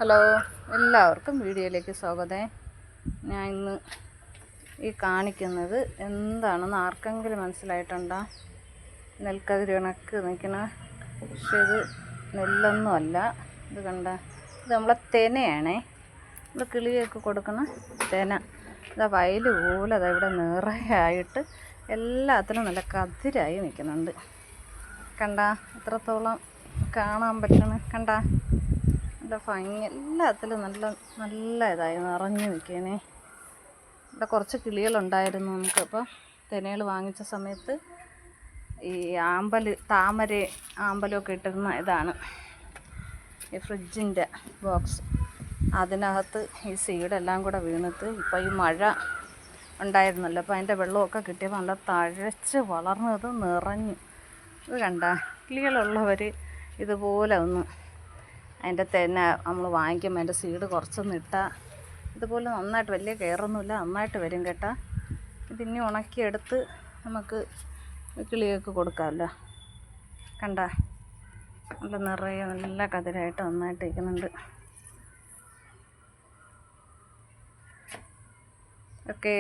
Hello, എല്ലാവർക്കും വീഡിയോയിലേക്ക് സ്വാഗതം. ഞാൻ ഇന്ന് ഈ കാണിക്കുന്നത് എന്താണെന്ന് ആർക്കെങ്കിലും മനസ്സിലായിട്ടുണ്ടോ? നെൽക്കതിരിണക്ക് നിൽക്കണ, പക്ഷെ ഇത് നെല്ലൊന്നുമല്ല. ഇത് കണ്ട, ഇത് നമ്മളെ തെനയാണേ. നമ്മൾ കിളിയൊക്കെ കൊടുക്കണ തെന. ഇതാ വയൽ പോലെ അതാ ഇവിടെ നിറയായിട്ട് എല്ലാത്തിനും നല്ല കതിരായി നിൽക്കുന്നുണ്ട്. കണ്ട, എത്രത്തോളം കാണാൻ പറ്റണ കണ്ട, നല്ല ഭംഗി, എല്ലാത്തിലും നല്ല നല്ല ഇതായി നിറഞ്ഞു നിൽക്കണേ. ഇവിടെ കുറച്ച് കിളികളുണ്ടായിരുന്നു നമുക്ക്. അപ്പോൾ തെനകൾ വാങ്ങിച്ച സമയത്ത് ഈ ആമ്പലൊക്കെ ഇട്ടിരുന്ന ഇതാണ് ഈ ഫ്രിഡ്ജിൻ്റെ ബോക്സ്. അതിനകത്ത് ഈ സീഡെല്ലാം കൂടെ വീണിട്ട് ഇപ്പോൾ ഈ മഴ ഉണ്ടായിരുന്നല്ലോ, അപ്പോൾ അതിൻ്റെ വെള്ളമൊക്കെ കിട്ടിയപ്പോൾ നല്ല തഴച്ച് വളർന്നത് നിറഞ്ഞു. ഇത് കണ്ട, കിളികളുള്ളവർ ഇതുപോലെ ഒന്ന് അതിൻ്റെ തെന നമ്മൾ വാങ്ങിക്കുമ്പോൾ അതിൻ്റെ സീഡ് കുറച്ചൊന്ന് ഇട്ടാൽ ഇതുപോലെ നന്നായിട്ട്, വലിയ കെയറൊന്നുമില്ല, നന്നായിട്ട് വരും കേട്ടോ. ഇതിനി ഉണക്കിയെടുത്ത് നമുക്ക് കിളിയൊക്കെ കൊടുക്കാമല്ലോ. കണ്ട, നല്ല നിറയെ നല്ല കതിരായിട്ട് നന്നായിട്ട് ഇരിക്കുന്നുണ്ട്. ഓക്കേ.